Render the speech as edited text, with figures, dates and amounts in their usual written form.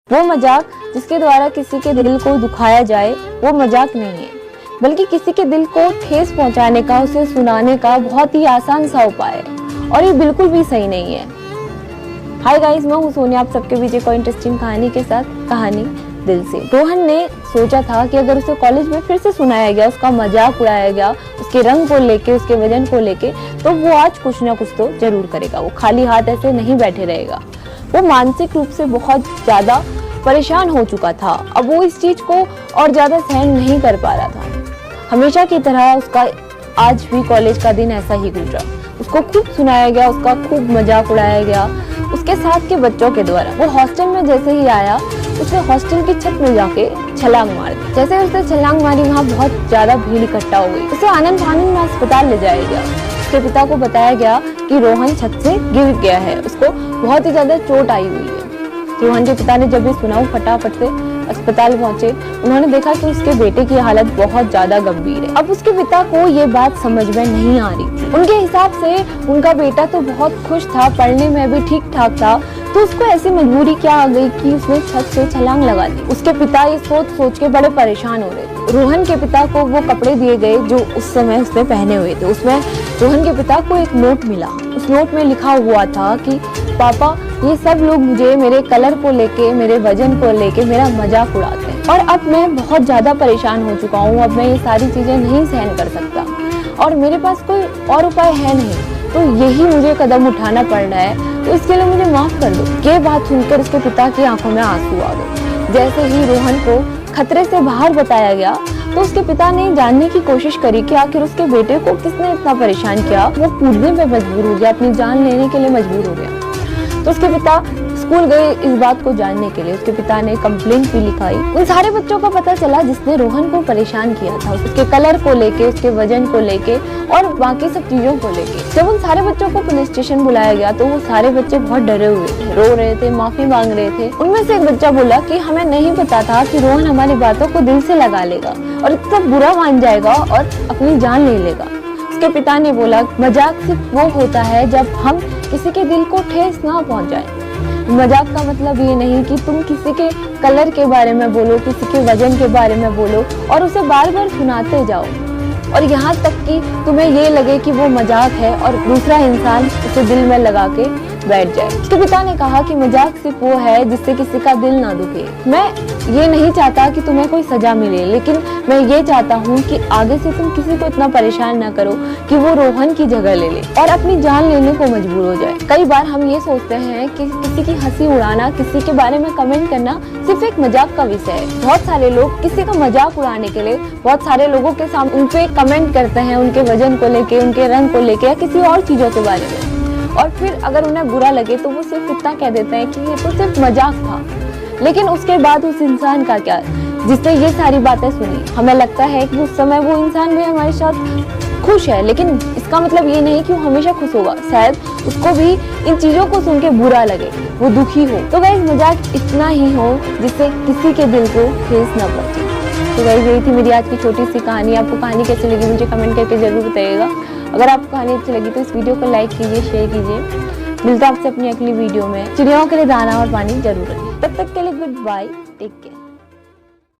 वो मजाक जिसके द्वारा किसी के दिल को दुखाया जाए वो मजाक नहीं है, बल्कि किसी के दिल को ठेस पहुंचाने का, उसे सुनाने का बहुत ही आसान सा उपाय है और ये बिल्कुल भी सही नहीं है। हाय गाइस, मैं हूँ सोनिया, आप सबके बीच एक इंटरेस्टिंग कहानी के साथ। कहानी दिल से। रोहन ने सोचा था कि अगर उसे कॉलेज में फिर से सुनाया गया, उसका मजाक उड़ाया गया, उसके रंग को लेके, उसके वजन को लेके, तो वो आज कुछ ना कुछ तो जरूर करेगा। वो खाली हाथ ऐसे नहीं बैठे रहेगा। वो मानसिक रूप से बहुत ज्यादा परेशान हो चुका था। अब वो इस चीज को और ज्यादा सहन नहीं कर पा रहा था। हमेशा की तरह उसका आज भी कॉलेज का दिन ऐसा ही गुजरा। उसको खूब सुनाया गया, उसका खूब मजाक उड़ाया गया उसके साथ के बच्चों के द्वारा। वो हॉस्टल में जैसे ही आया, उसने हॉस्टल की छत में जाके छलांग मार दी। जैसे उसने छलांग मारी, वहाँ बहुत ज्यादा भीड़ इकट्ठा हो गई। उसे आनंद फानंद में अस्पताल ले जाया गया। उसके पिता को बताया गया कि रोहन छत से गिर गया है, उसको बहुत ही ज्यादा चोट आई हुई है। रोहन के पिता ने जब ये सुना, वो फटाफट से अस्पताल पहुंचे। उन्होंने देखा कि उसके बेटे की हालत बहुत ज्यादा गंभीर है। अब उसके पिता को ये बात समझ में नहीं आ रही थी। उनके हिसाब से उनका बेटा तो बहुत खुश था, पढ़ने में भी ठीक ठाक था, तो उसको ऐसी मजबूरी क्या आ गई कि उसने छत से छलांग लगा दी। उसके पिता ये सोच सोच के बड़े परेशान हो रहे थे। रोहन के पिता को वो कपड़े दिए गए जो उस समय उसने पहने हुए थे। उसमें रोहन के पिता को एक नोट मिला। उस नोट में लिखा हुआ था कि पापा, ये सब लोग मुझे मेरे कलर को लेके, मेरे वजन को लेके मेरा मजाक उड़ाते हैं और अब मैं बहुत ज्यादा परेशान हो चुका हूँ। अब मैं ये सारी चीजें नहीं सहन कर सकता और मेरे पास कोई और उपाय है नहीं, तो यही मुझे कदम उठाना पड़ रहा है, तो इसके लिए मुझे माफ कर दो। ये बात सुनकर उसके पिता की आंखों में आंसू आ गए। जैसे ही रोहन को खतरे से बाहर बताया गया, तो उसके पिता ने जानने की कोशिश करी कि आखिर उसके बेटे को किसने इतना परेशान किया। वो कूदने पे मजबूर हो गया, अपनी जान लेने के लिए मजबूर हो गया। तो उसके पिता स्कूल गए इस बात को जानने के लिए। उसके पिता ने कंप्लेंट भी लिखाई। उन सारे बच्चों का पता चला जिसने रोहन को परेशान किया था, उसके कलर को लेके, उसके वजन को लेके और बाकी सब चीजों को लेके। जब उन सारे बच्चों को पुलिस स्टेशन बुलाया गया, तो वो सारे बच्चे बहुत डरे हुए थे, रो रहे थे, माफी मांग रहे थे। उनमें से एक बच्चा बोला कि हमें नहीं पता था कि रोहन हमारी बातों को दिल से लगा लेगा और इतना बुरा मान जाएगा और अपनी जान ले लेगा। उसके पिता ने बोला, मजाक सिर्फ वो होता है जब हम किसी के दिल को ठेस ना पहुंचाएं। मजाक का मतलब ये नहीं कि तुम किसी के कलर के बारे में बोलो, किसी के वजन के बारे में बोलो और उसे बार बार सुनाते जाओ और यहाँ तक कि तुम्हें ये लगे कि वो मजाक है और दूसरा इंसान उसे दिल में लगा के बैठ जाए। उसके पिता ने कहा कि मजाक सिर्फ वो है जिससे किसी का दिल ना दुखे। मैं ये नहीं चाहता कि तुम्हें कोई सजा मिले, लेकिन मैं ये चाहता हूँ कि आगे से तुम किसी को इतना परेशान ना करो कि वो रोहन की जगह ले ले और अपनी जान लेने को मजबूर हो जाए। कई बार हम ये सोचते हैं कि किसी की हंसी उड़ाना, किसी के बारे में कमेंट करना सिर्फ एक मजाक का विषय है। बहुत सारे लोग किसी का मजाक उड़ाने के लिए बहुत सारे लोगों के सामने उन पे कमेंट करते हैं, उनके वजन को लेके, उनके रंग को लेके या किसी और चीजों के बारे में, और फिर अगर उन्हें बुरा लगे तो वो सिर्फ इतना कह देते हैं कि ये तो सिर्फ मजाक था। लेकिन उसके बाद उस इंसान का क्या जिसने ये सारी बातें सुनी? हमें लगता है कि उस समय वो इंसान भी हमारे साथ खुश है, लेकिन इसका मतलब ये नहीं कि वो हमेशा खुश होगा। शायद उसको भी इन चीजों को सुन के बुरा लगे, वो दुखी हो। तो गाइस, मजाक इतना ही हो जिससे किसी के दिल को ठेस न पहुंचे। तो गाइस, यही थी मेरी आज की छोटी सी कहानी। आपको कहानी कैसी लगी मुझे कमेंट करके जरूर बताइएगा। अगर आपको कहानी अच्छी लगी तो इस वीडियो को लाइक कीजिए, शेयर कीजिए। मिलता है आपसे अपनी अगली वीडियो में। चिड़ियों के लिए दाना और पानी जरूर रखें। तब तक के लिए गुड बाय, टेक केयर।